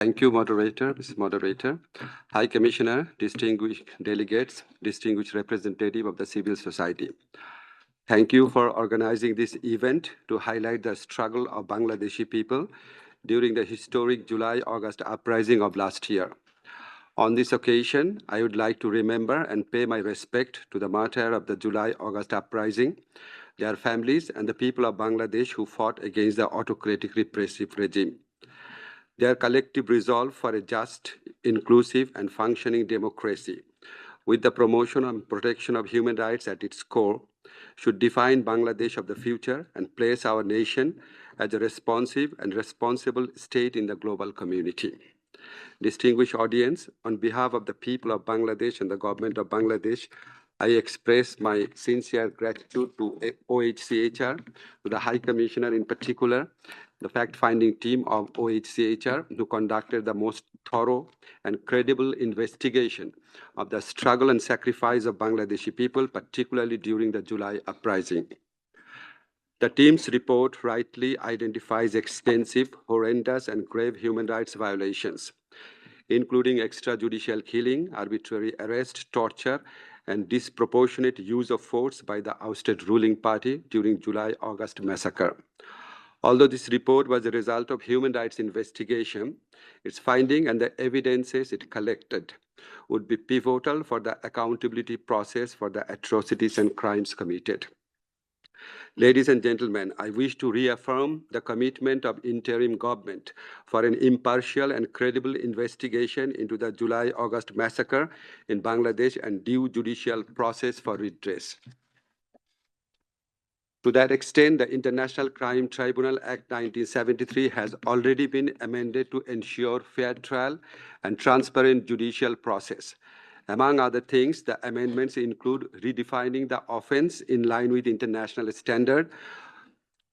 Thank you, moderator, Mrs. Moderator. High Commissioner, distinguished delegates, distinguished representative of the civil society. Thank you for organizing this event to highlight the struggle of Bangladeshi people during the historic July-August uprising of last year. On this occasion, I would like to remember and pay my respect to the martyrs of the July-August uprising, their families, and the people of Bangladesh who fought against the autocratic repressive regime. Their collective resolve for a just, inclusive, and functioning democracy, with the promotion and protection of human rights at its core, should define Bangladesh of the future and place our nation as a responsive and responsible state in the global community. Distinguished audience, on behalf of the people of Bangladesh and the government of Bangladesh, I express my sincere gratitude to OHCHR, to the High Commissioner in particular, the fact-finding team of OHCHR, who conducted the most thorough and credible investigation of the struggle and sacrifice of Bangladeshi people, particularly during the July uprising. The team's report rightly identifies extensive, horrendous, and grave human rights violations, including extrajudicial killing, arbitrary arrest, torture, and disproportionate use of force by the ousted ruling party during July-August massacre. Although this report was a result of human rights investigation, its finding and the evidences it collected would be pivotal for the accountability process for the atrocities and crimes committed. Ladies and gentlemen, I wish to reaffirm the commitment of interim government for an impartial and credible investigation into the July-August massacre in Bangladesh and due judicial process for redress. To that extent, the International Crime Tribunal Act 1973 has already been amended to ensure fair trial and transparent judicial process. Among other things, the amendments include redefining the offense in line with international standard,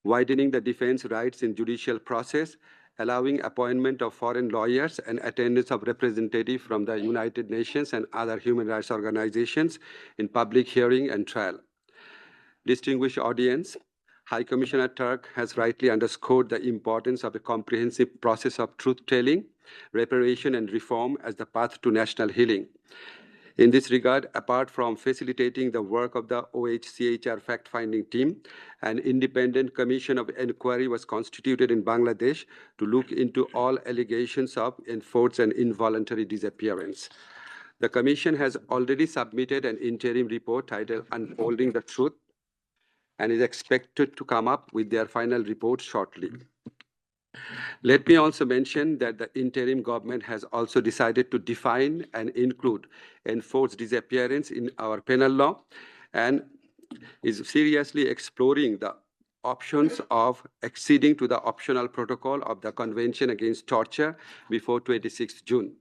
widening the defense rights in judicial process, allowing appointment of foreign lawyers and attendance of representatives from the United Nations and other human rights organizations in public hearing and trial. Distinguished audience, High Commissioner Turk has rightly underscored the importance of a comprehensive process of truth-telling, reparation, and reform as the path to national healing. In this regard, apart from facilitating the work of the OHCHR fact-finding team, an independent commission of inquiry was constituted in Bangladesh to look into all allegations of enforced and involuntary disappearance. The commission has already submitted an interim report titled Unfolding the Truth and is expected to come up with their final report shortly. Let me also mention that the interim government has also decided to define and include enforced disappearance in our penal law and is seriously exploring the options of acceding to the optional protocol of the Convention Against Torture before 26 June.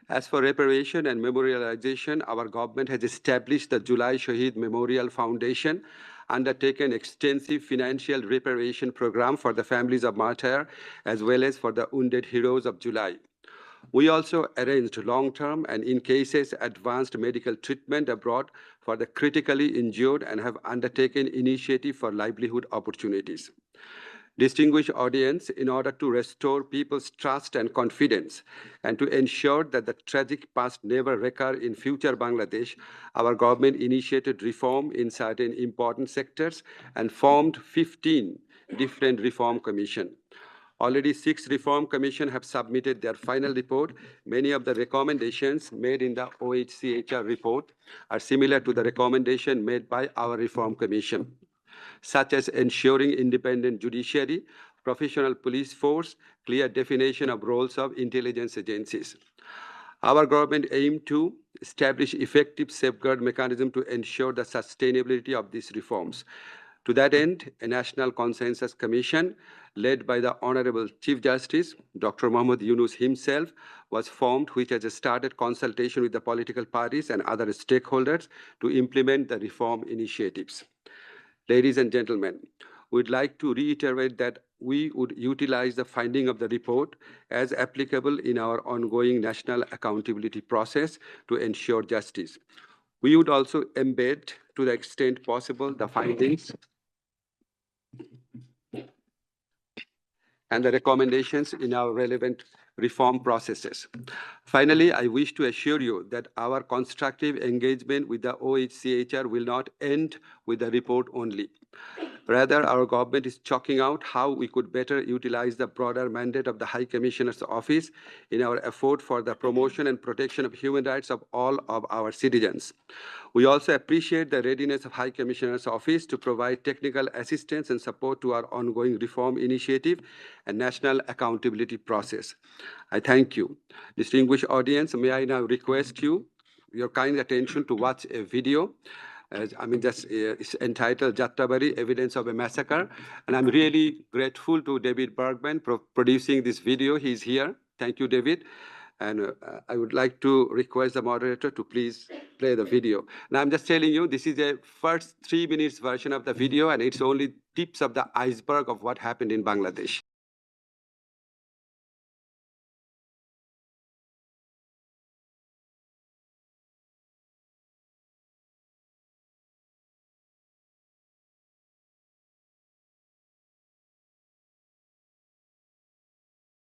As for reparation and memorialization, our government has established the July Shaheed Memorial Foundation, undertaken extensive financial reparation program for the families of martyrs, as well as for the wounded heroes of July. We also arranged long-term and, in cases, advanced medical treatment abroad for the critically injured and have undertaken initiative for livelihood opportunities. Distinguished audience, in order to restore people's trust and confidence and to ensure that the tragic past never recur in future Bangladesh, our government initiated reform in certain important sectors and formed 15 different reform commissions. Already 6 reform commissions have submitted their final report. Many of the recommendations made in the OHCHR report are similar to the recommendation made by our reform commission, such as ensuring independent judiciary, professional police force, clear definition of roles of intelligence agencies. Our government aimed to establish effective safeguard mechanism to ensure the sustainability of these reforms. To that end, a National Consensus Commission, led by the Honorable Chief Justice, Dr. Muhammad Yunus himself, was formed, which has started consultation with the political parties and other stakeholders to implement the reform initiatives. Ladies and gentlemen, we'd like to reiterate that we would utilize the finding of the report as applicable in our ongoing national accountability process to ensure justice. We would also embed, to the extent possible, the findings and the recommendations in our relevant reform processes. Finally, I wish to assure you that our constructive engagement with the OHCHR will not end with the report only. Rather, our government is chalking out how we could better utilize the broader mandate of the High Commissioner's Office in our effort for the promotion and protection of human rights of all of our citizens. We also appreciate the readiness of High Commissioner's Office to provide technical assistance and support to our ongoing reform initiative and national accountability process. I thank you. Distinguished audience, may I now request your kind attention to watch a video. It's entitled Jattabari, Evidence of a Massacre. And I'm really grateful to David Bergman for producing this video. He's here. Thank you, David. And I would like to request the moderator to please play the video. Now, I'm just telling you, this is a first 3 minutes version of the video, and it's only tips of the iceberg of what happened in Bangladesh.